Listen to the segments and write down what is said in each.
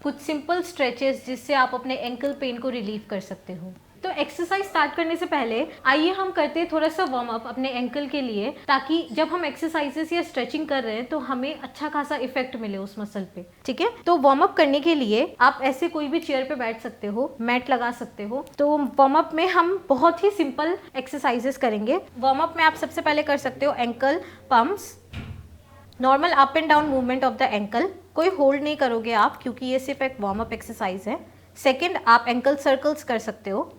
कुछ simple stretches जिससे आप अपने एंकल पेन को रिलीव कर सकते हो। तो एक्सरसाइज स्टार्ट करने से पहले आइए हम करते हैं थोड़ा सा वार्म अप अपने एंकल के लिए, ताकि जब हम एक्सरसाइजेस या स्ट्रेचिंग कर रहे हैं तो हमें अच्छा खासा इफेक्ट मिले उस मसल पे। ठीक है, तो वार्म अप करने के लिए आप ऐसे कोई भी चेयर पे बैठ सकते हो, मैट लगा सकते हो। तो वार्म अप में हम बहुत ही सिंपल एक्सरसाइजेस करेंगे। वार्म अप में आप सबसे पहले कर सकते हो ankle pumps, normal up and down movement of the ankle. कोई होल्ड नहीं करोगे आप, क्योंकि ये सिर्फ एक वार्म अप एक्सरसाइज है। सेकेंड, आप एंकल सर्कल्स कर सकते हो।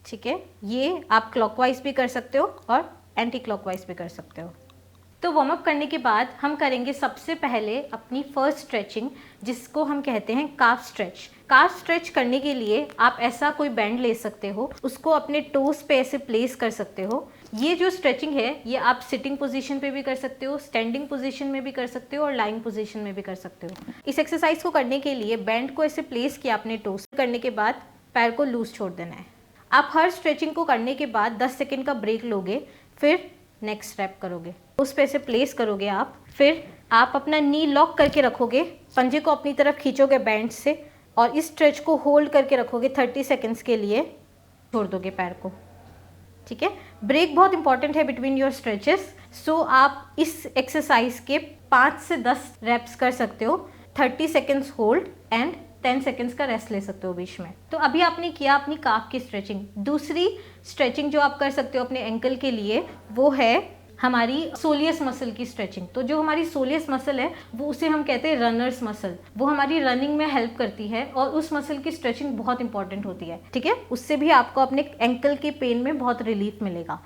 ठीक है, ये आप क्लॉकवाइज भी कर सकते हो और एंटी क्लॉकवाइज भी कर सकते हो। तो वार्म अप करने के बाद हम करेंगे सबसे पहले अपनी फर्स्ट स्ट्रेचिंग, जिसको हम कहते हैं काफ स्ट्रेच। काफ स्ट्रेच करने के लिए आप ऐसा कोई बैंड ले सकते हो, उसको अपने टोस पे ऐसे प्लेस कर सकते हो। ये जो स्ट्रेचिंग है ये आप सिटिंग पोजीशन पे भी कर सकते हो, स्टैंडिंग पोजीशन में भी कर सकते हो और लाइंग पोजीशन में भी कर सकते हो। इस एक्सरसाइज को करने के लिए बैंड को ऐसे प्लेस किया अपने टोस करने के बाद पैर को लूज छोड़ देना है। आप हर स्ट्रेचिंग को करने के बाद 10 सेकेंड का ब्रेक लोगे, फिर नेक्स्ट स्टेप करोगे, उस पे से प्लेस करोगे आप। फिर आप अपना नी लॉक करके रखोगे, पंजे को अपनी तरफ खींचोगे बैंड से और इस स्ट्रेच को होल्ड करके रखोगे 30 सेकेंड्स के लिए, छोड़ दोगे पैर को। ठीक है, ब्रेक बहुत इंपॉर्टेंट है बिटवीन योर स्ट्रेचेस। सो आप इस एक्सरसाइज के 5 से 10 रेप्स कर सकते हो। 30 सेकेंड्स होल्ड एंड 10 सेकेंड्स का रेस्ट ले सकते हो बीच में। तो अभी आपने किया अपनी काफ की स्ट्रेचिंग। दूसरी स्ट्रेचिंग जो आप कर सकते हो अपने एंकल के लिए वो है हमारी सोलियस मसल की स्ट्रेचिंग। तो जो हमारी सोलियस मसल है वो उसे हम कहते हैं रनर्स मसल। वो हमारी रनिंग में हेल्प करती है और उस मसल की स्ट्रेचिंग बहुत इंपॉर्टेंट होती है। ठीक है, उससे भी आपको अपने एंकल के पेन में बहुत रिलीफ मिलेगा।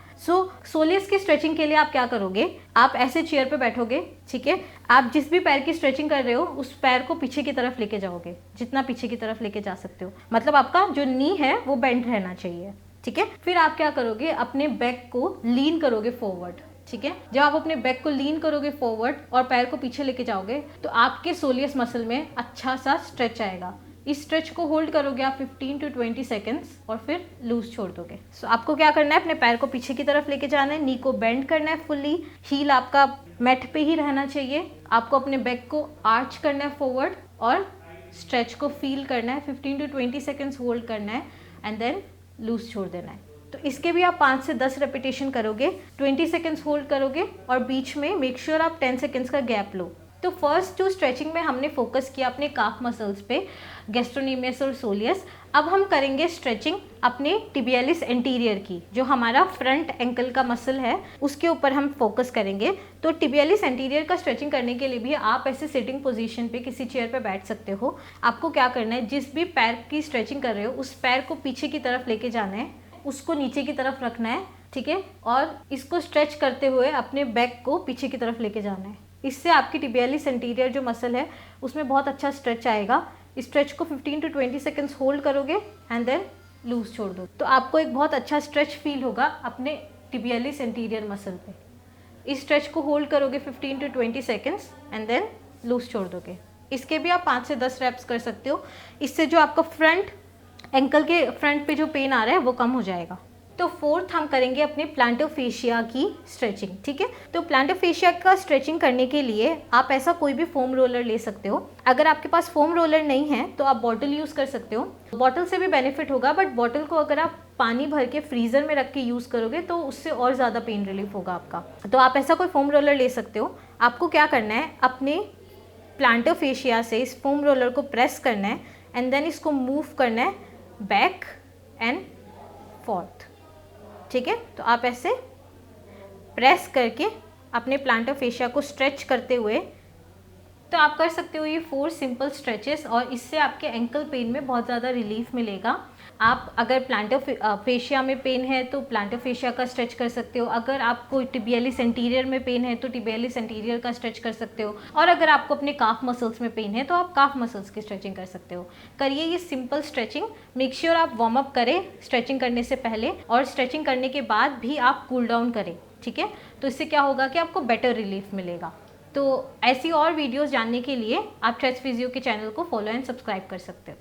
सोलियस की स्ट्रेचिंग के लिए आप क्या करोगे, आप ऐसे चेयर पे बैठोगे। ठीक है, आप जिस भी पैर की स्ट्रेचिंग कर रहे हो उस पैर को पीछे की तरफ लेके जाओगे, जितना पीछे की तरफ लेके जा सकते हो। मतलब आपका जो नी है वो बेंड रहना चाहिए। ठीक है, फिर आप क्या करोगे, अपने बैक को लीन करोगे फॉरवर्ड। ठीक है, जब आप अपने बैक को लीन करोगे फॉरवर्ड और पैर को पीछे लेके जाओगे तो आपके सोलियस मसल में अच्छा सा स्ट्रेच आएगा। इस स्ट्रेच को होल्ड करोगे आप 15 to 20 सेकेंड्स और फिर लूज छोड़ दोगे। सो आपको क्या करना है, अपने पैर को पीछे की तरफ लेके जाना है, नी को बेंड करना है फुल्ली, हील आपका मैट पे ही रहना चाहिए। आपको अपने बैक को आर्च करना है फॉरवर्ड और स्ट्रेच को फील करना है, 15 to 20 सेकेंड्स होल्ड करना है एंड देन लूज छोड़ देना है। तो इसके भी आप 5 से 10 रेपिटेशन करोगे, 20 सेकेंड्स होल्ड करोगे और बीच में मेक श्योर आप 10 सेकेंड्स का गैप लो। तो फर्स्ट जो स्ट्रेचिंग में हमने फोकस किया अपने काफ मसल्स पे, गैस्ट्रोनीमियस और सोलियस। अब हम करेंगे स्ट्रेचिंग अपने टिबियालिस एंटीरियर की, जो हमारा फ्रंट एंकल का मसल है उसके ऊपर हम फोकस करेंगे। तो टिबियालिस एंटीरियर का स्ट्रेचिंग करने के लिए भी आप ऐसे सिटिंग पोजीशन पे किसी चेयर पे बैठ सकते हो। आपको क्या करना है, जिस भी पैर की स्ट्रेचिंग कर रहे हो उस पैर को पीछे की तरफ लेके जाना है, उसको नीचे की तरफ रखना है। ठीक है, और इसको स्ट्रेच करते हुए अपने बैक को पीछे की तरफ लेके जाना है। इससे आपकी टिबियालिस एंटीरियर जो मसल है उसमें बहुत अच्छा स्ट्रेच आएगा। इस स्ट्रेच को 15 to 20 सेकेंड्स होल्ड करोगे एंड देन लूज छोड़ दो, तो आपको एक बहुत अच्छा स्ट्रेच फील होगा अपने टिबियालिस एंटीरियर मसल पे। इस स्ट्रेच को होल्ड करोगे 15 to 20 seconds and then loose छोड़ दोगे। इसके भी आप 5 से 10 रेप्स कर सकते हो। इससे जो आपका फ्रंट एंकल के फ्रंट पे जो पेन आ रहा है वो कम हो जाएगा। तो फोर्थ हम करेंगे अपने प्लांटर फेशिया की स्ट्रेचिंग। ठीक है, तो प्लांटर फेशिया का स्ट्रेचिंग करने के लिए आप ऐसा कोई भी फोम रोलर ले सकते हो। अगर आपके पास फोम रोलर नहीं है तो आप बॉटल यूज़ कर सकते हो। बॉटल से भी बेनिफिट होगा, बट बॉटल को अगर आप पानी भर के फ्रीज़र में रख के यूज़ करोगे तो उससे और ज़्यादा पेन रिलीफ होगा आपका। तो आप ऐसा कोई फोम रोलर ले सकते हो। आपको क्या करना है, अपने प्लांटर फेशिया से इस फोम रोलर को प्रेस करना है एंड देन इसको मूव करना है बैक एंड फोर्थ। ठीक है, तो आप ऐसे प्रेस करके अपने प्लांटर फेशिया को स्ट्रेच करते हुए, तो आप कर सकते हो ये 4 सिंपल स्ट्रेचेस और इससे आपके एंकल पेन में बहुत ज़्यादा रिलीफ मिलेगा। आप अगर प्लांटर फेशिया में पेन है तो प्लांटर फेशिया का स्ट्रेच कर सकते हो। अगर आपको टिबियालिस एंटीरियर में पेन है तो टिबियालिस एंटीरियर का स्ट्रेच कर सकते हो। और अगर आपको अपने काफ मसल्स में पेन है तो आप काफ मसल्स की स्ट्रेचिंग कर सकते हो। करिए ये सिंपल स्ट्रेचिंग। मेक श्योर आप वार्म अप करें स्ट्रेचिंग करने से पहले और स्ट्रेचिंग करने के बाद भी आप कूल डाउन करें। ठीक है, तो इससे क्या होगा कि आपको बेटर रिलीफ मिलेगा। तो ऐसी और वीडियोस जानने के लिए आप स्ट्रेच फिजियो के चैनल को फॉलो एंड सब्सक्राइब कर सकते हो।